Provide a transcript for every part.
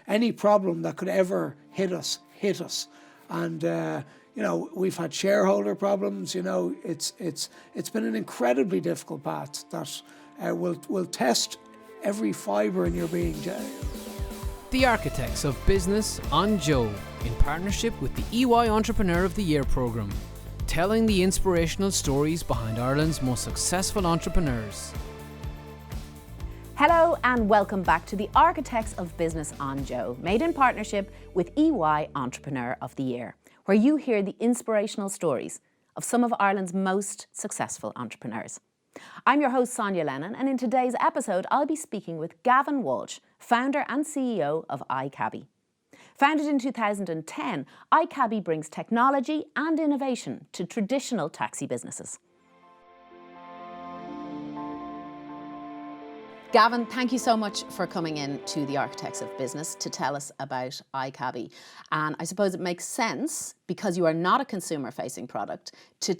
any problem that could ever hit us. And we've had shareholder problems. It's been an incredibly difficult path that will test every fibre in your being. The Architects of Business on JOE, in partnership with the EY Entrepreneur of the Year programme, telling the inspirational stories behind Ireland's most successful entrepreneurs. Hello and welcome back to the Architects of Business on JOE, made in partnership with EY Entrepreneur of the Year, where you hear the inspirational stories of some of Ireland's most successful entrepreneurs. I'm your host, Sonya Lennon, and in today's episode, I'll be speaking with Gavan Walsh, founder and CEO of iCabbi. Founded in 2010, iCabbi brings technology and innovation to traditional taxi businesses. Gavan, thank you so much for coming in to the Architects of Business to tell us about iCabbi. And I suppose it makes sense, because you are not a consumer-facing product, to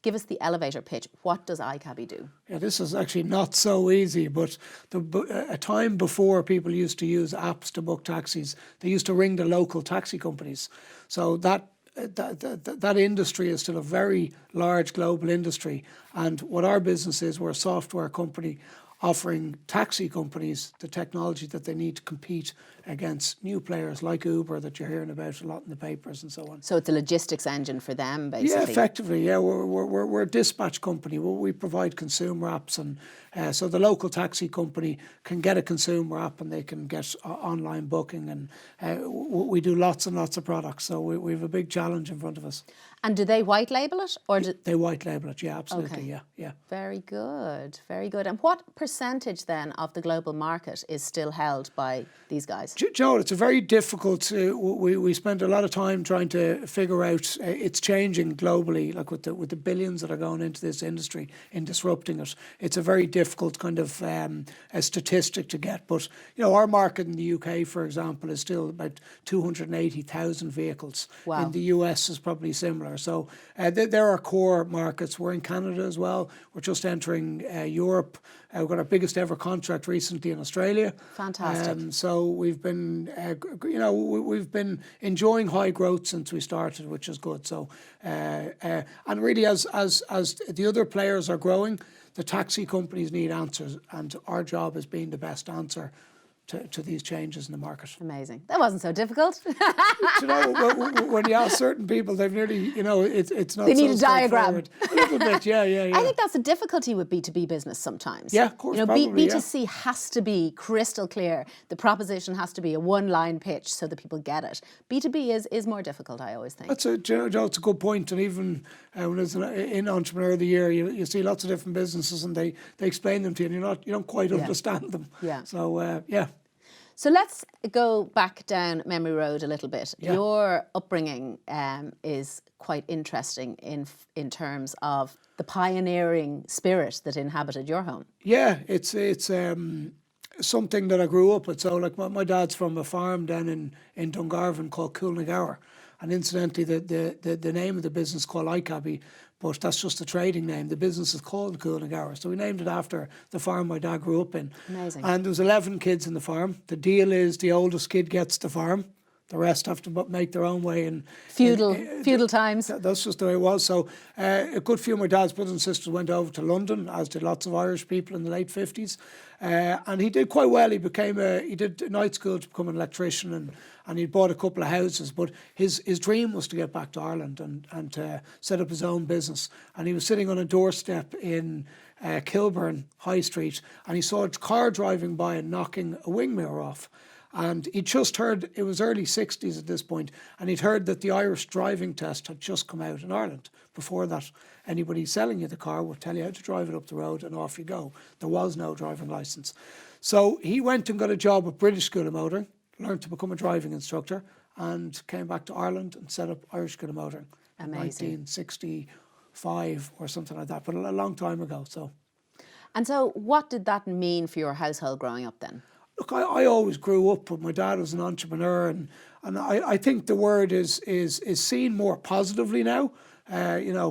give us the elevator pitch. What does iCabbi do? Yeah, this is actually not so easy, but a time before people used to use apps to book taxis, they used to ring the local taxi companies. So that industry is still a very large global industry. And what our business is, we're a software company offering taxi companies the technology that they need to compete against new players like Uber that you're hearing about a lot in the papers and so on. So it's a logistics engine for them, basically? Yeah, effectively, yeah. We're a dispatch company. We provide consumer apps, and so the local taxi company can get a consumer app and they can get online booking, and we do lots and lots of products. So we have a big challenge in front of us. And do they white label it? Or They white label it, yeah, absolutely, okay. yeah. Very good, very good. And what percentage then of the global market is still held by these guys? Joe, it's a very difficult. We spend a lot of time trying to figure out. It's changing globally, like with the billions that are going into this industry in disrupting it. It's a very difficult kind of a statistic to get. But our market in the UK, for example, is still about 280,000 vehicles. Wow. In the US is probably similar. So there are core markets. We're in Canada as well. We're just entering Europe. We've got our biggest ever contract recently in Australia. Fantastic. So we've been, we've been enjoying high growth since we started, which is good. So, and really, as the other players are growing, the taxi companies need answers, and our job is being the best answer to these changes in the market. Amazing. That wasn't so difficult. When you ask certain people, they've nearly, it's not. They need a diagram. A little bit, yeah. I think that's a difficulty with B2B business sometimes. Yeah, of course, probably, B2C has to be crystal clear. The proposition has to be a one-line pitch so that people get it. B2B is more difficult, I always think. It's a good point. And even when it's in Entrepreneur of the Year, you see lots of different businesses, and they explain them to you, and you don't quite understand them. Yeah. So yeah. So let's go back down memory road a little bit. Yeah. Your upbringing is quite interesting in terms of the pioneering spirit that inhabited your home. Yeah, it's something that I grew up with. So like my dad's from a farm down in Dungarvan called Coolnagower. And incidentally, the name of the business is called iCabbi, but that's just a trading name. The business is called Coolnagower. So we named it after the farm my dad grew up in. Amazing. And there was 11 kids in the farm. The deal is the oldest kid gets the farm. The rest have to make their own way. In feudal times. That's just the way it was. So a good few of my dad's brothers and sisters went over to London, as did lots of Irish people in the late 50s. And he did quite well. He did night school to become an electrician, and he bought a couple of houses. But his dream was to get back to Ireland and to set up his own business. And he was sitting on a doorstep in Kilburn High Street, and he saw a car driving by and knocking a wing mirror off. And he'd just heard, it was early 60s at this point, and he'd heard that the Irish driving test had just come out in Ireland. Before that, anybody selling you the car would tell you how to drive it up the road and off you go. There was no driving licence. So he went and got a job at British School of Motoring, learned to become a driving instructor, and came back to Ireland and set up Irish School of Motoring. Amazing. In 1965 or something like that, but a long time ago. So. And so what did that mean for your household growing up then? Look, I always grew up, but my dad was an entrepreneur, and I think the word is seen more positively now.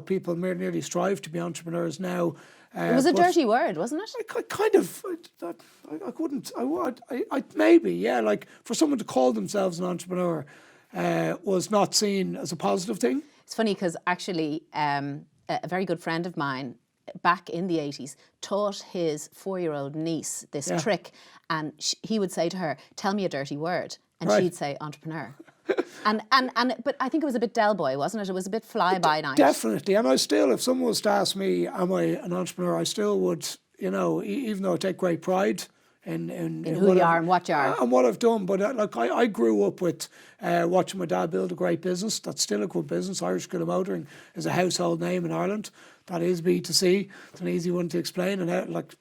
People nearly strive to be entrepreneurs now. It was a dirty word, wasn't it? I kind of, I couldn't, I maybe, yeah, like for someone to call themselves an entrepreneur was not seen as a positive thing. It's funny because actually a very good friend of mine back in the 80s taught his 4-year-old niece this trick, and he would say to her, "Tell me a dirty word," and she'd say entrepreneur. But I think it was a bit Del Boy, wasn't it? It was a bit fly by night. Definitely, and I still, if someone was to ask me, "Am I an entrepreneur?" I still would, you know, even though I take great pride in who you are and what you are and what I've done. But like I grew up with watching my dad build a great business. That's still a good business. Irish School of Motoring is a household name in Ireland. That is B2C. It's an easy one to explain, and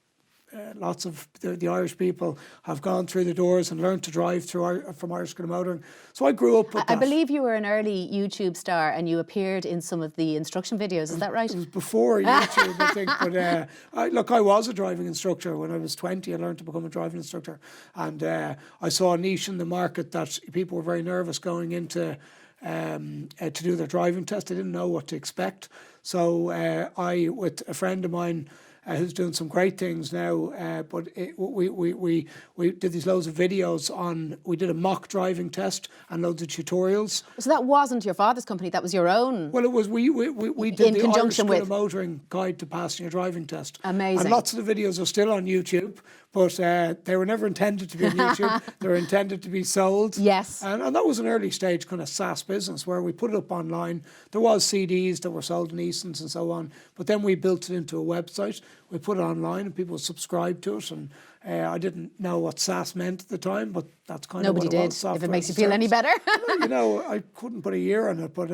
lots of the Irish people have gone through the doors and learned to drive from Irish School of Motoring. So I grew up with that. I believe you were an early YouTube star and you appeared in some of the instruction videos. Is that right? It was before YouTube, I think. But I was a driving instructor. When I was 20, I learned to become a driving instructor. And I saw a niche in the market that people were very nervous going into to do their driving test. They didn't know what to expect. So I, with a friend of mine, who's doing some great things now, we did these loads of videos on, we did a mock driving test and loads of tutorials. So that wasn't your father's company, that was your own? Well, it was, we did the Irish School of Motoring Guide to Passing your Driving Test. Amazing. And lots of the videos are still on YouTube, but they were never intended to be on YouTube. They were intended to be sold. Yes. And that was an early stage kind of SaaS business where we put it up online. There was CDs that were sold in Easons and so on, but then we built it into a website. We put it online and people subscribed to it, and I didn't know what SaaS meant at the time, but that's kind of what it was. Nobody did, if it makes you feel any better. You know, I couldn't put a year on it, but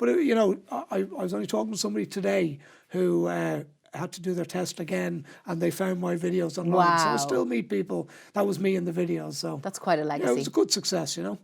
you know, I was only talking to somebody today who had to do their test again, and they found my videos online. Wow. So I still meet people. That was me in the videos. So that's quite a legacy. Yeah, it was a good success, you know.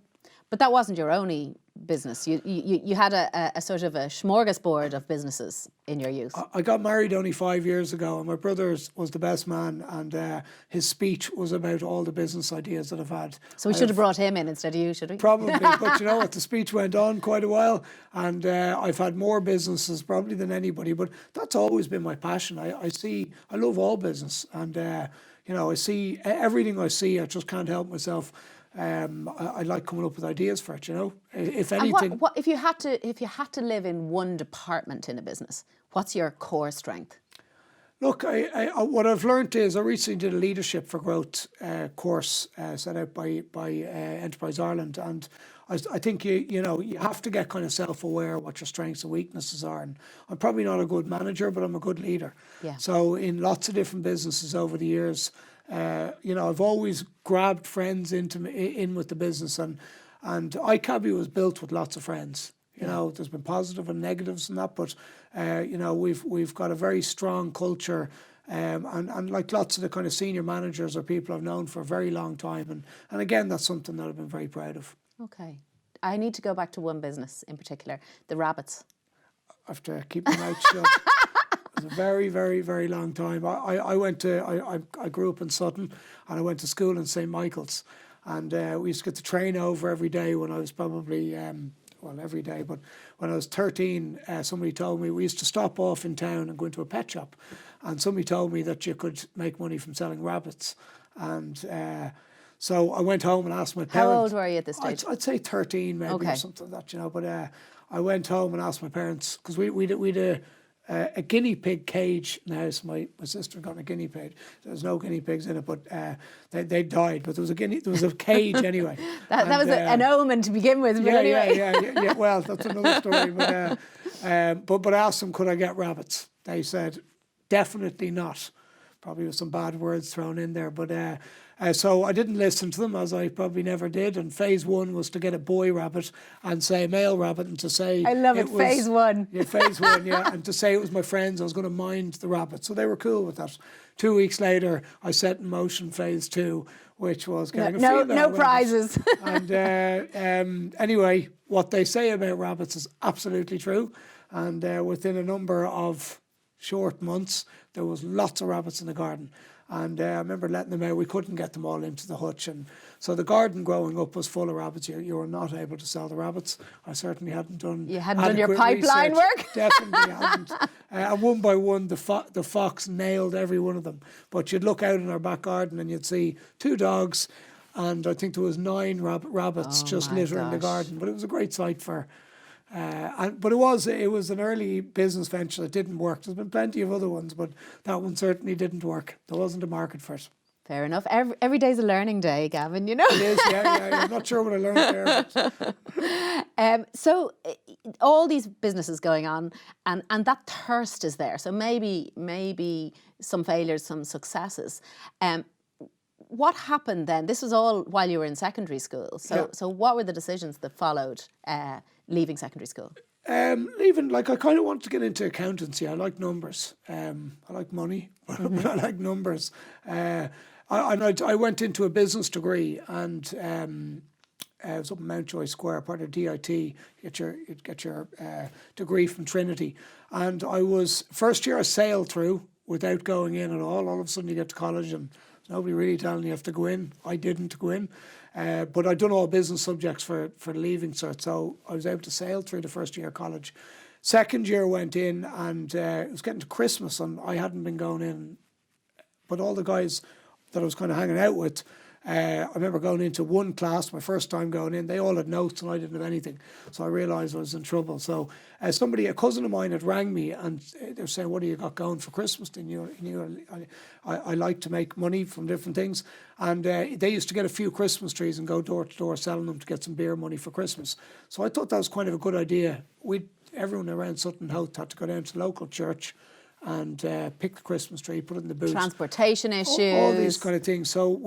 But that wasn't your only business. You had a sort of a smorgasbord of businesses in your youth. I got married only 5 years ago, and my brother was the best man, and his speech was about all the business ideas that I've had. So we should have brouabrought him in instead of you, should we? Probably, but you know what, the speech went on quite a while, and I've had more businesses probably than anybody, but that's always been my passion. I love all business, and you know, I see everything I see, I just can't help myself. I like coming up with ideas for it, you know. If anything, and what if you had to live in one department in a business? What's your core strength? Look, what I've learned is I recently did a leadership for growth course set out by Enterprise Ireland, and I think you know you have to get kind of self-aware what your strengths and weaknesses are. And I'm probably not a good manager, but I'm a good leader. Yeah. So in lots of different businesses over the years, you know, I've always grabbed friends in with the business, and iCabbi was built with lots of friends. You know, there's been positive and negatives in that, but you know, we've got a very strong culture, and like lots of the kind of senior managers are people I've known for a very long time, and again, that's something that I've been very proud of. Okay, I need to go back to one business in particular, the rabbits. I have to keep my mouth shut. It was a very, very, very long time. I grew up in Sutton, and I went to school in St. Michael's, and we used to get the train over every day when I was probably, well, every day, but when I was 13, somebody told me we used to stop off in town and go into a pet shop, and somebody told me that you could make money from selling rabbits, and so I went home and asked my parents. How old were you at this stage? I'd say 13 maybe, or something like that, you know, but I went home and asked my parents, because we'd a guinea pig cage in the house. My sister got a guinea pig. There was no guinea pigs in it, but they died. But there was a cage anyway. that was an omen to begin with. But anyway. Yeah. Well, that's another story. But I asked them, could I get rabbits? They said, definitely not. Probably with some bad words thrown in there, but so I didn't listen to them, as I probably never did. And phase one was to get a boy rabbit and say male rabbit, and to say I love it. Phase one. Yeah, phase one. Yeah, and to say it was my friends. I was going to mind the rabbit, so they were cool with that. 2 weeks later, I set in motion phase two, which was getting a female no prizes. And anyway, what they say about rabbits is absolutely true. And within a number of short months, there was lots of rabbits in the garden. And I remember letting them out. We couldn't get them all into the hutch. And so the garden growing up was full of rabbits. You were not able to sell the rabbits. I certainly hadn't done You hadn't done your adequate pipeline research. work? Definitely hadn't. And one by one, the fox nailed every one of them. But you'd look out in our back garden and you'd see 2 dogs, and I think there was 9 rabbits just littering the garden. But it was a great sight for... but it was an early business venture that didn't work. There's been plenty of other ones, but that one certainly didn't work. There wasn't a market for it. Fair enough. Every day's a learning day, Gavin, you know. It is, yeah. I'm not sure what I learned there. So all these businesses going on, and that thirst is there. So maybe some failures, some successes. What happened then? This was all while you were in secondary school. So what were the decisions that followed leaving secondary school? Leaving, I kind of wanted to get into accountancy. I like numbers. I like money, but I like numbers. I went into a business degree, and it was up in Mountjoy Square, part of DIT. You get your degree from Trinity. And I was, first year I sailed through without going in at all. All of a sudden you get to college and nobody really telling you have to go in. I didn't go in. But I'd done all business subjects for the leaving cert, so I was able to sail through the first year of college. Second year went in, and it was getting to Christmas, and I hadn't been going in. But all the guys that I was kind of hanging out with, I remember going into one class, my first time going in, they all had notes and I didn't have anything. So I realised I was in trouble. So a cousin of mine had rang me, and they were saying, what have you got going for Christmas? I like to make money from different things. And they used to get a few Christmas trees and go door to door selling them to get some beer money for Christmas. So I thought that was kind of a good idea. Everyone around Sutton House had to go down to the local church and pick the Christmas tree, put it in the boot. Transportation issues. All these kind of things. So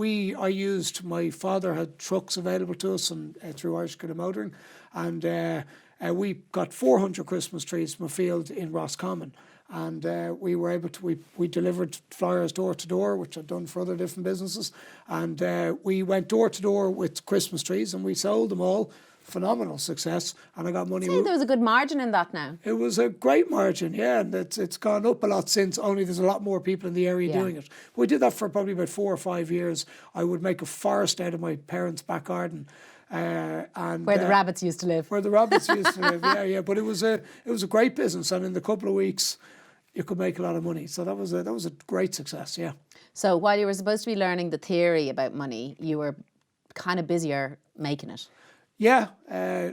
my father had trucks available to us and through Irish Good Motoring, and we got 400 Christmas trees from a field in Roscommon. And we were able to, we delivered flyers door to door, which I've done for other different businesses. And we went door to door with Christmas trees and we sold them all. Phenomenal success, and I got money. See, there was a good margin in that now. It was a great margin, yeah, and it's gone up a lot since, only there's a lot more people in the area doing it. We did that for probably about 4 or 5 years. I would make a forest out of my parents' back garden. And where the rabbits used to live. Where the rabbits used to live, yeah. But it was a great business, and in a couple of weeks you could make a lot of money. So that was a great success, yeah. So while you were supposed to be learning the theory about money, you were kind of busier making it. Yeah, I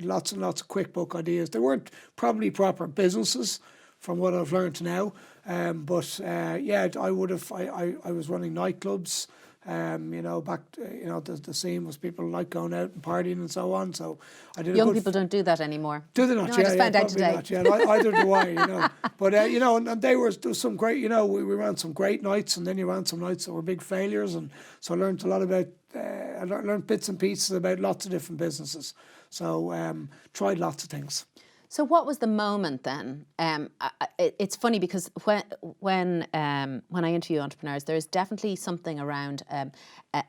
lots and lots of QuickBook ideas. They weren't probably proper businesses from what I've learned now, but I would have. I was running nightclubs. Back the scene was people like going out and partying and so on. So I did. Young people don't do that anymore. Do they not? No, I just found out today. Not, yeah, either do I. But and there was some great. We ran some great nights, and then you ran some nights that were big failures, and so I learned a lot about. I learned bits and pieces about lots of different businesses. So tried lots of things. So what was the moment then? It's funny because when I interview entrepreneurs, there's definitely something around an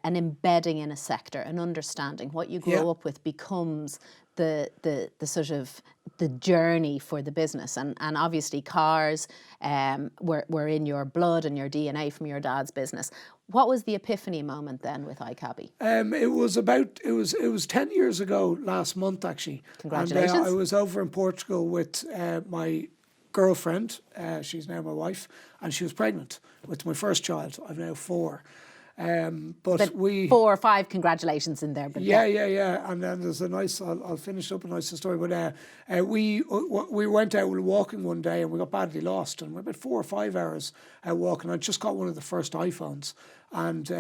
embedding in a sector, an understanding. What you grow up with becomes the sort of the journey for the business, and obviously cars were in your blood and your DNA from your dad's business. What was the epiphany moment then with iCabbi? It was 10 years ago last month actually. Congratulations. And I was over in Portugal with my girlfriend. She's now my wife, and she was pregnant with my first child. I've now 4. But 4 or 5 congratulations in there. But yeah. And then there's a nice. I'll finish up a nice story. But we went out walking one day and we got badly lost, and we were about 4 or 5 hours out walking. I just got one of the first iPhones, and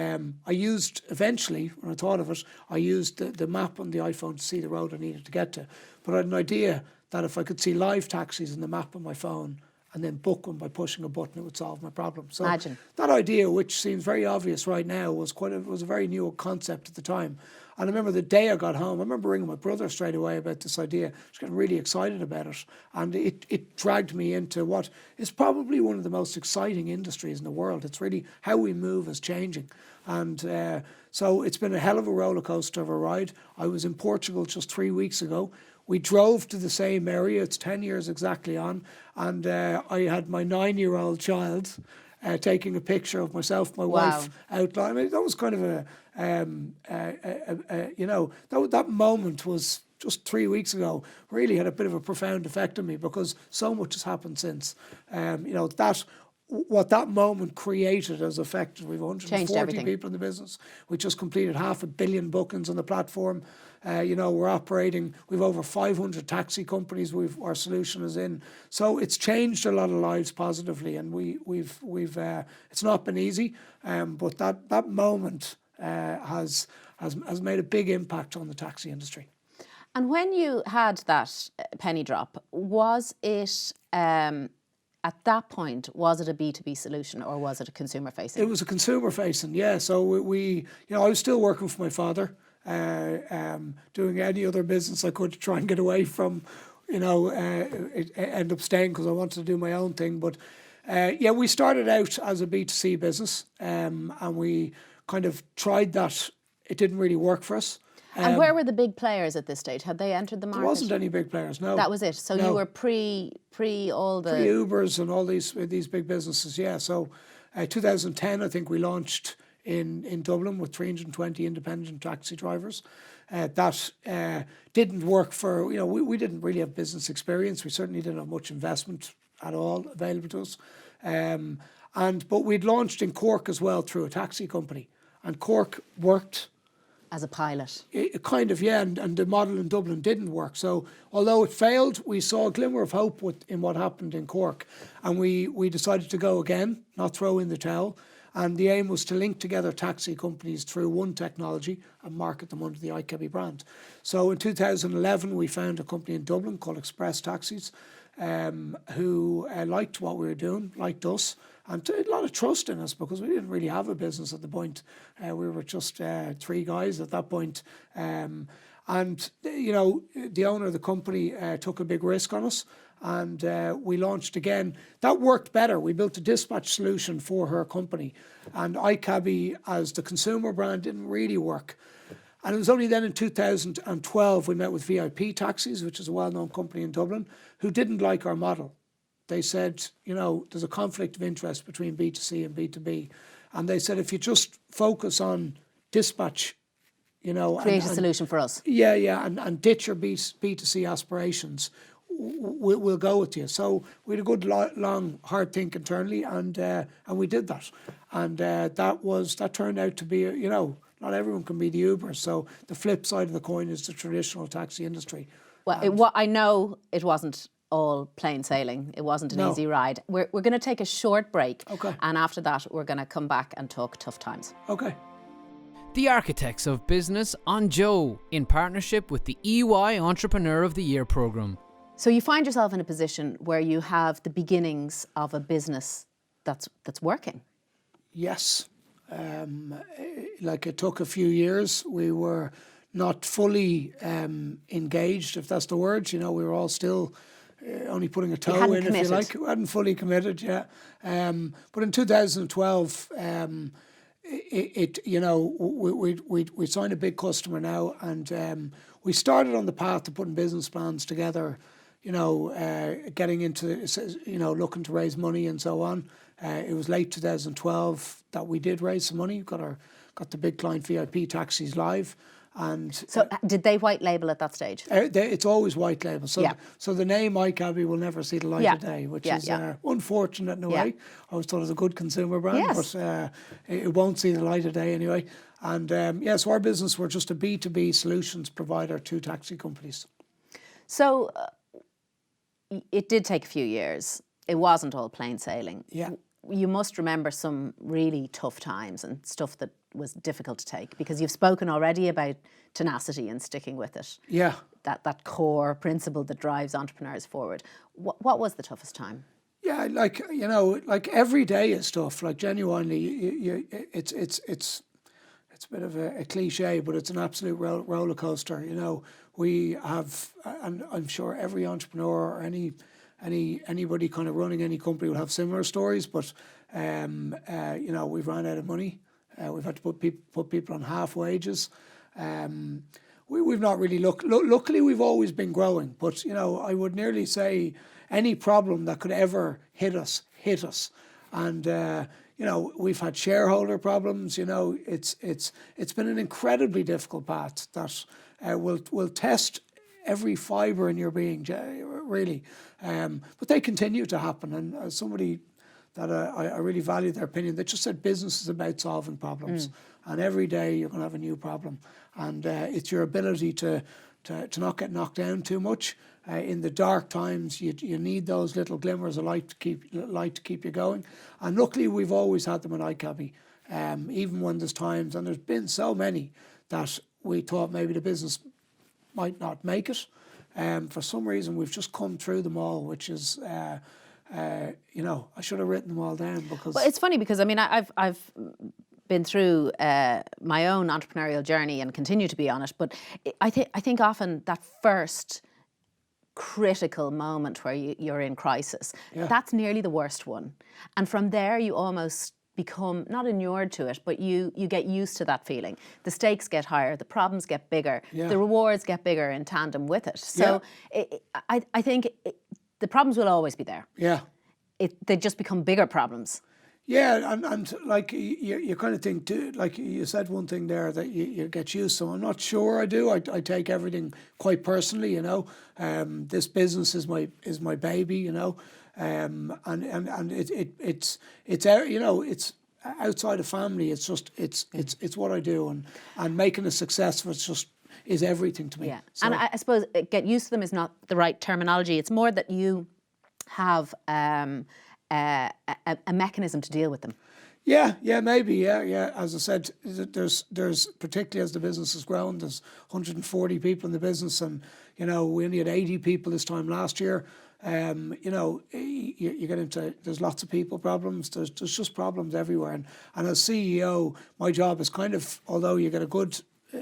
I used eventually when I thought of it, I used the map on the iPhone to see the road I needed to get to. But I had an idea that if I could see live taxis in the map on my phone, and then book one by pushing a button, it would solve my problem. So Imagine. That idea, which seems very obvious right now, was a very new concept at the time. And I remember the day I got home, I remember ringing my brother straight away about this idea. I was getting really excited about it. And it dragged me into what is probably one of the most exciting industries in the world. It's really how we move is changing. And so it's been a hell of a roller coaster of a ride. I was in Portugal just 3 weeks ago. We drove to the same area. It's 10 years exactly on. And I had my 9-year-old child taking a picture of myself, my wife outline. I mean, that was kind of that moment was just 3 weeks ago, really had a bit of a profound effect on me because so much has happened since. What that moment created has affected. We've 140 people in the business. We just completed 500 million bookings on the platform. We're operating. We've over 500 taxi companies. Our solution is in. So it's changed a lot of lives positively, and we've it's not been easy, but that moment has made a big impact on the taxi industry. And when you had that penny drop, was it at that point, was it a B2B solution or was it a consumer facing? It was a consumer facing, yeah. So I was still working for my father, doing any other business I could to try and get away from, end up staying because I wanted to do my own thing. But we started out as a B2C business, and we kind of tried that. It didn't really work for us. And where were the big players at this stage? Had they entered the market? There wasn't any big players, no. That was it. So you were pre all the Ubers and all these big businesses, yeah. So 2010, I think we launched in Dublin with 320 independent taxi drivers. That didn't work for, we didn't really have business experience. We certainly didn't have much investment at all available to us. But we'd launched in Cork as well through a taxi company. And Cork worked. As a pilot? Kind of, yeah, and the model in Dublin didn't work. So although it failed, we saw a glimmer of hope in what happened in Cork. And we decided to go again, not throw in the towel. And the aim was to link together taxi companies through one technology and market them under the iCabbi brand. So in 2011, we found a company in Dublin called Express Taxis, who liked what we were doing, liked us, and a lot of trust in us because we didn't really have a business at the point. We were just 3 guys at that point. The owner of the company took a big risk on us, and we launched again. That worked better. We built a dispatch solution for her company, and iCabbi as the consumer brand didn't really work. And it was only then in 2012 we met with VIP Taxis, which is a well-known company in Dublin, who didn't like our model. They said, there's a conflict of interest between B2C and B2B. And they said, if you just focus on dispatch, create a solution for us. Yeah, and ditch your B2C aspirations, we'll go with you. So we had a good, long, hard think internally, and we did that. And that turned out to be, not everyone can be the Uber. So the flip side of the coin is the traditional taxi industry. Well, I know it wasn't all plain sailing. It wasn't an easy ride. We're going to take a short break. Okay. And after that, we're going to come back and talk tough times. Okay. The Architects of Business on JOE in partnership with the EY Entrepreneur of the Year programme. So you find yourself in a position where you have the beginnings of a business that's working. Yes. It took a few years. We were not fully engaged, if that's the word. We were all still only putting a toe in, committed. if you like. We hadn't fully committed, yeah. But in 2012, we signed a big customer now, and we started on the path to putting business plans together, getting into, looking to raise money and so on. It was late 2012 that we did raise some money. Got the big client VIP Taxis live. And so did they white label at that stage? It's always white label. So, so the name iCabbi will never see the light of day, which is unfortunate in a way. I always thought it was a good consumer brand, but it won't see the light of day anyway. And so our business, we're just a B2B solutions provider to taxi companies. So it did take a few years. It wasn't all plain sailing. Yeah. You must remember some really tough times and stuff that was difficult to take, because you've spoken already about tenacity and sticking with it. Yeah. That core principle that drives entrepreneurs forward. What was the toughest time? Yeah, every day is tough. Genuinely, it's a bit of a cliche, but it's an absolute roller coaster. We have, and I'm sure every entrepreneur or anybody kind of running any company will have similar stories, but we've run out of money. We've had to put people on half wages. We've not really luckily we've always been growing, but I would nearly say any problem that could ever hit us. And we've had shareholder problems. It's been an incredibly difficult path that will test every fibre in your being, really. But they continue to happen. And as somebody that I really value their opinion, they just said business is about solving problems. And every day you're going to have a new problem. And it's your ability to not get knocked down too much. In the dark times, you need those little glimmers of light to keep you going. And luckily, we've always had them in iCabbi, even when there's times, and there's been so many that we thought maybe the business might not make it. For some reason, we've just come through them all, which is, I should have written them all down because. Well, it's funny because I mean, I've been through my own entrepreneurial journey and continue to be on it, but I think often that first critical moment where you're in crisis, that's nearly the worst one, and from there you almost become not inured to it, but you get used to that feeling. The stakes get higher, the problems get bigger, the rewards get bigger in tandem with it. So I think the problems will always be there. Yeah. They just become bigger problems. Yeah, and like you kind of think, like you said one thing there that you get used to. I'm not sure I do. I take everything quite personally, This business is my baby, and it's it's outside of family. It's just it's what I do, and making a success of it is everything to me. Yeah, So, and I suppose get used to them is not the right terminology. It's more that you have a mechanism to deal with them. Yeah, maybe, yeah. As I said, there's particularly as the business has grown, there's 140 people in the business, and we only had 80 people this time last year. You get into, there's lots of people problems. There's just problems everywhere, and as CEO, my job is kind of, although you get a good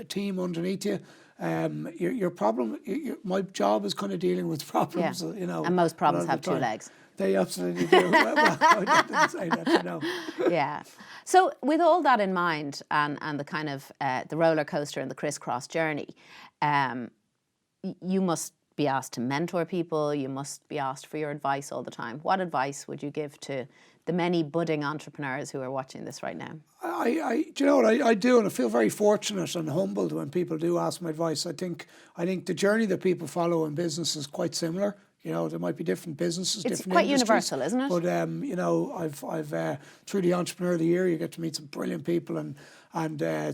team underneath you, my job is kind of dealing with problems. And most problems have two legs. They absolutely do. Well, I didn't say that, Yeah. So with all that in mind, and the kind of the roller coaster and the crisscross journey, you must be asked to mentor people. You must be asked for your advice all the time. What advice would you give to the many budding entrepreneurs who are watching this right now? Do you know what I do, and I feel very fortunate and humbled when people do ask my advice. I think the journey that people follow in business is quite similar. There might be different businesses, it's different quite industries, universal, isn't it? But I've through the Entrepreneur of the Year, you get to meet some brilliant people, and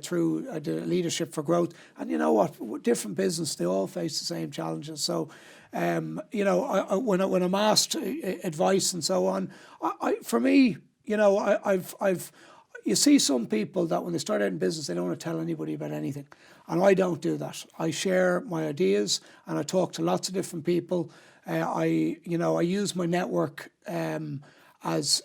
through the Leadership for Growth, and you know what, different business, they all face the same challenges. So, when I'm asked advice and so on, for me, you see some people that when they start out in business, they don't want to tell anybody about anything, and I don't do that. I share my ideas, and I talk to lots of different people. I use my network as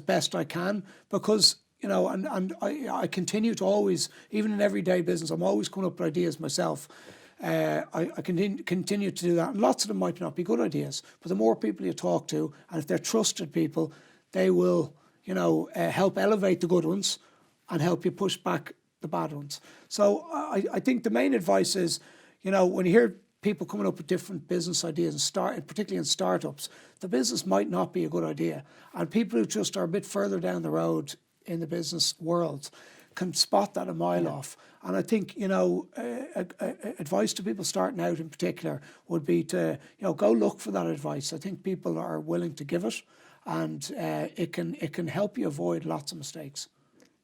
best I can, because and I continue to always, even in everyday business, I'm always coming up with ideas myself. I continue to do that, and lots of them might not be good ideas, but the more people you talk to, and if they're trusted people, they will help elevate the good ones and help you push back the bad ones. So I think the main advice is, when you hear people coming up with different business ideas, and particularly in startups, the business might not be a good idea. And people who just are a bit further down the road in the business world can spot that a mile off. And I think, advice to people starting out in particular would be to, go look for that advice. I think people are willing to give it, and it can help you avoid lots of mistakes.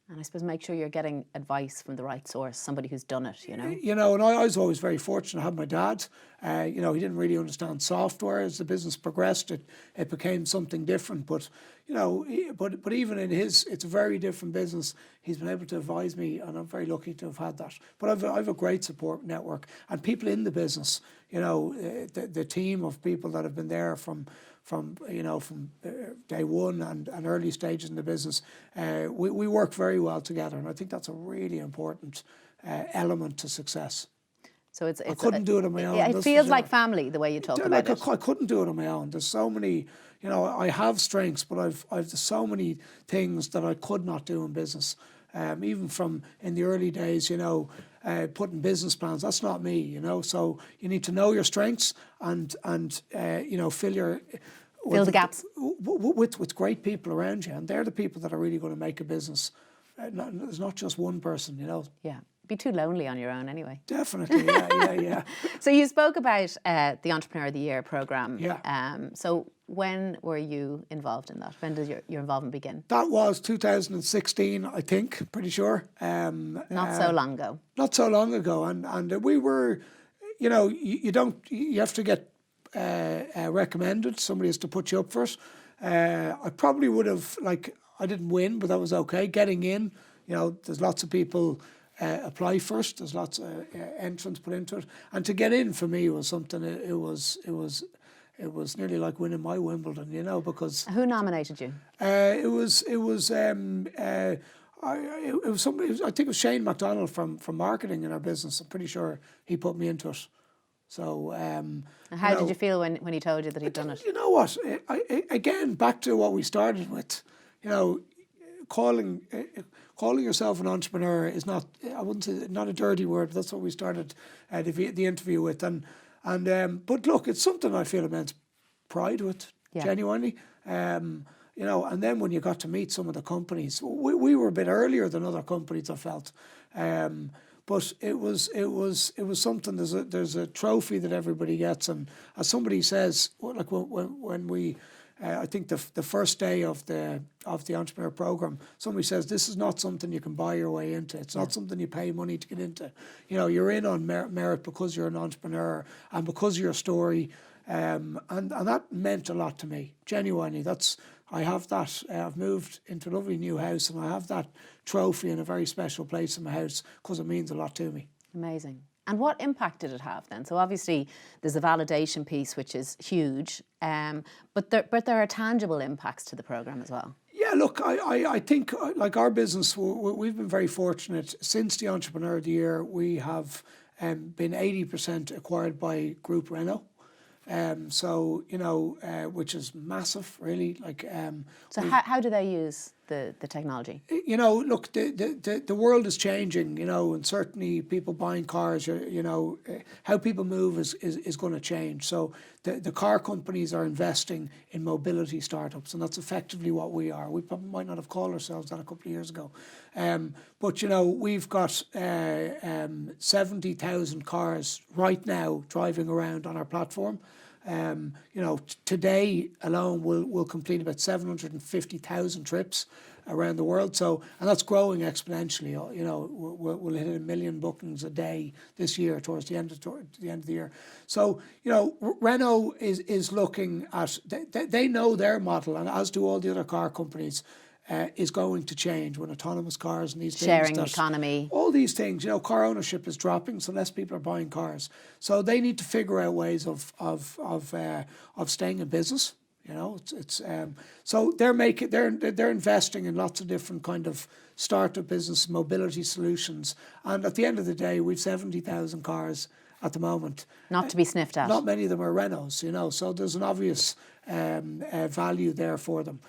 And I suppose make sure you're getting advice from the right source, somebody who's done it, And I was always very fortunate. I had my dad. He didn't really understand software. As the business progressed, it became something different. But, but even in it's a very different business. He's been able to advise me, and I'm very lucky to have had that. But I've a great support network, and people in the business, the team of people that have been there from day one and early stages in the business, we work very well together, and I think that's a really important element to success. So I couldn't do it on my own. It feels like family the way you talk about it. I couldn't do it on my own. There's so many, I have strengths, but I've so many things that I could not do in business. Even from in the early days, putting business plans, that's not me, So you need to know your strengths and fill your. Fill the gaps. With great people around you, and they're the people that are really going to make a business. There's not just one person, you know. Yeah. Be too lonely on your own anyway. Definitely, yeah. So you spoke about the Entrepreneur of the Year programme. Yeah. So when were you involved in that? When did your involvement begin? That was 2016, I think, pretty sure. Not so long ago. Not so long ago, and we were, you know, you have to get recommended. Somebody has to put you up for it. I probably would have, like, I didn't win, but that was okay. Getting in, you know, there's lots of people apply first. There's lots of entrants put into it, and to get in for me was something. It was nearly like winning my Wimbledon, you know, because Who nominated you? it was somebody. I think it was Shane McDonald from marketing in our business. I'm pretty sure he put me into it. So, And how did you feel when he told you that he'd done it? you know what? Again, back to what we started with. You know, calling yourself an entrepreneur is not, I wouldn't say, not a dirty word, but that's what we started the interview with. But look, it's something I feel immense pride with, genuinely. You know, and then when you got to meet some of the companies, we were a bit earlier than other companies, I felt. But it was something. There's a trophy that everybody gets, and as somebody says, like when we, I think the first day of the entrepreneur program, somebody says this is not something you can buy your way into. It's not something you pay money to get into. You know, you're in on merit because you're an entrepreneur and because of your story, and that meant a lot to me. Genuinely, I have that. I've moved into a lovely new house, and I have that trophy in a very special place in my house because it means a lot to me. Amazing. And what impact did it have then? So obviously there's a validation piece, which is huge, but there are tangible impacts to the programme as well. Yeah, look, I think like our business, we've been very fortunate. Since the Entrepreneur of the Year, we have been 80% acquired by Group Renault. So, you know, which is massive, really. Like, so how do they use the technology? You know, look, the world is changing, you know, and certainly people buying cars, you know, how people move is going to change. So the car companies are investing in mobility startups, and that's effectively what we are. We probably might not have called ourselves that a couple of years ago. But, you know, we've got 70,000 cars right now driving around on our platform. You know, today alone we'll complete about 750,000 trips around the world. So, and that's growing exponentially. You know, we'll hit 1 million bookings a day this year towards the end of the year. So, you know, Renault is looking at they know their model, and as do all the other car companies. Is going to change when autonomous cars and these sharing things economy, all these things. You know, car ownership is dropping, so less people are buying cars. So they need to figure out ways of staying in business. You know, so they're investing in lots of different kind of startup business, mobility solutions, and at the end of the day, we've 70,000 cars at the moment. Not to be sniffed at. Not many of them are Renaults, you know, so there's an obvious value there for them.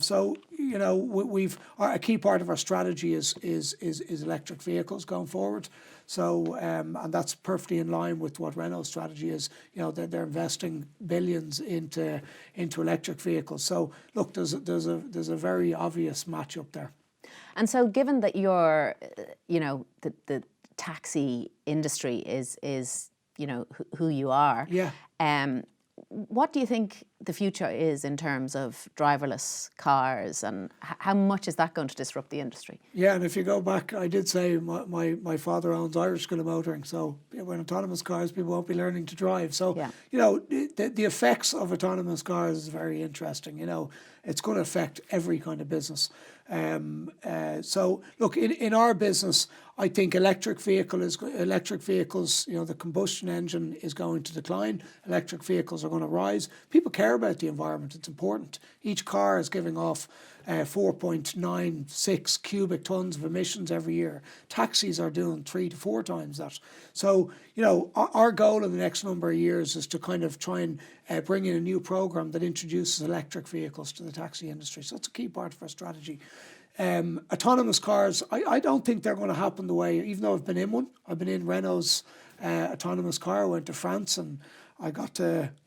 So, you know, a key part of our strategy is electric vehicles going forward. So, and that's perfectly in line with what Renault's strategy is. You know, they're investing billions into electric vehicles. So, look, there's a very obvious match up there. And so, given that you're, you know, the taxi industry is you know who you are. Yeah. What do you think the future is in terms of driverless cars, and how much is that going to disrupt the industry? Yeah, and if you go back, I did say my father owns Irish School of Motoring, so when autonomous cars, people won't be learning to drive. So, you know, the effects of autonomous cars is very interesting. You know, it's going to affect every kind of business. So, look, in our business, I think electric vehicles, you know, the combustion engine is going to decline. Electric vehicles are going to rise. People care about the environment. It's important. Each car is giving off 4.96 cubic tons of emissions every year. Taxis are doing 3 to 4 times that. So, you know, our goal in the next number of years is to kind of try and bring in a new program that introduces electric vehicles to the taxi industry. So it's a key part of our strategy. Autonomous cars, I don't think they're going to happen the way, even though I've been in one. I've been in Renault's autonomous car. I went to France and I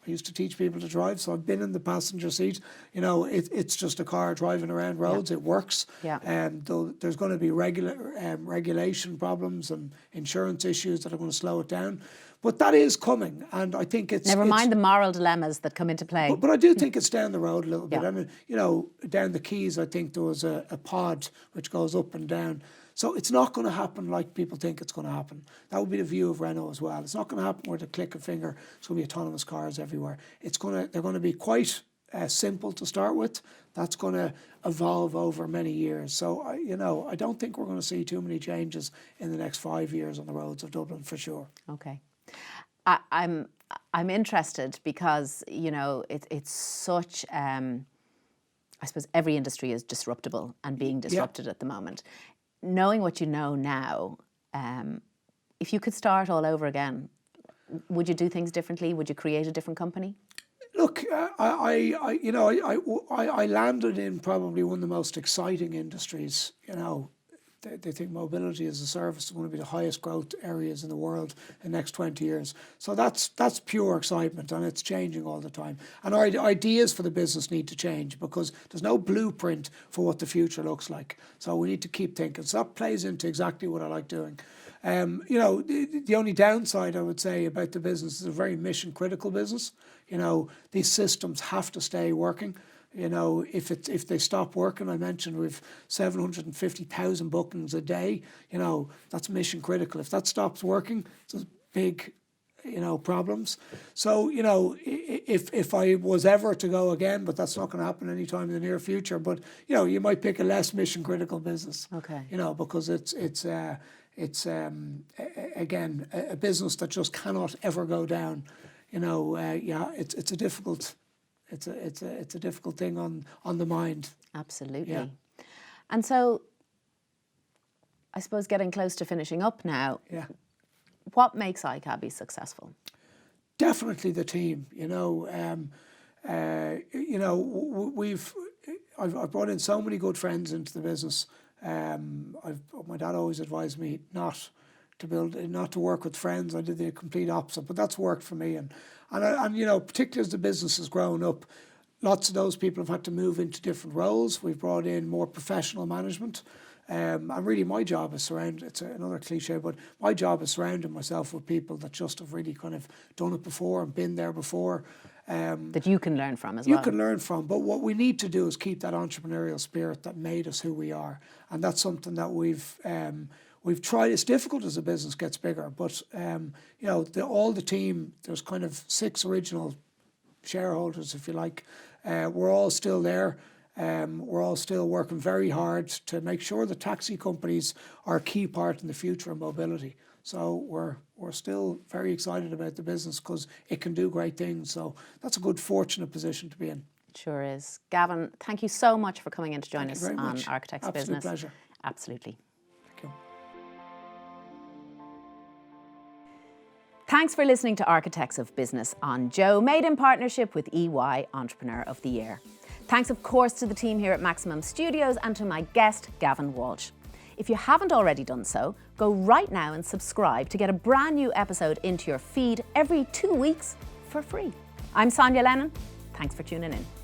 used to teach people to drive, so I've been in the passenger seat. You know, it's just a car driving around roads. It works. Though there's going to be regulation problems and insurance issues that are going to slow it down. But that is coming, and I think it's... Never mind the moral dilemmas that come into play. But I do think it's down the road a little bit. Yeah. I mean, you know, down the Keys, I think there was a pod which goes up and down. So it's not going to happen like people think it's going to happen. That would be the view of Renault as well. It's not going to happen where they click a finger, it's going to be autonomous cars everywhere. They're going to be quite simple to start with. That's going to evolve over many years. So, you know, I don't think we're going to see too many changes in the next 5 years on the roads of Dublin, for sure. Okay. I'm interested because, you know, it's such... I suppose every industry is disruptable and being disrupted at the moment. Knowing what you know now, if you could start all over again, would you do things differently? Would you create a different company? Look, I landed in probably one of the most exciting industries. You know, they think mobility as a service is going to be the highest growth areas in the world in the next 20 years. So that's pure excitement, and it's changing all the time. And our ideas for the business need to change because there's no blueprint for what the future looks like. So we need to keep thinking. So that plays into exactly what I like doing. You know, the only downside I would say about the business is a very mission critical business. You know, these systems have to stay working. You know, if they stop working, I mentioned we've 750,000 bookings a day. You know, that's mission critical. If that stops working, it's big, you know, problems. So, you know, if I was ever to go again, but that's not going to happen anytime in the near future. But you know, you might pick a less mission critical business. Okay. You know, because it's again a business that just cannot ever go down. You know, it's a difficult. It's a difficult thing on the mind. Absolutely. Yeah. And so, I suppose getting close to finishing up now. Yeah. What makes iCabbi successful? Definitely the team. You know, I've brought in so many good friends into the business. My dad always advised me not to work with friends. I did the complete opposite, but that's worked for me. And you know, particularly as the business has grown up, lots of those people have had to move into different roles. We've brought in more professional management. And really my job is it's another cliche, but my job is surrounding myself with people that just have really kind of done it before and been there before. That you can learn from as well. You can learn from, but what we need to do is keep that entrepreneurial spirit that made us who we are. And that's something that we've tried. It's difficult as a business gets bigger, but you know, all the team, there's kind of 6 original shareholders, if you like. We're all still there. We're all still working very hard to make sure that taxi companies are a key part in the future of mobility. So we're still very excited about the business because it can do great things. So that's a good, fortunate position to be in. It sure is. Gavin, thank you so much for coming in to join us on Architects of Business. Absolute pleasure. Absolutely. Thank you. Thanks for listening to Architects of Business on JOE, made in partnership with EY Entrepreneur of the Year. Thanks, of course, to the team here at Maximum Studios and to my guest, Gavan Walsh. If you haven't already done so, go right now and subscribe to get a brand new episode into your feed every 2 weeks for free. I'm Sonya Lennon. Thanks for tuning in.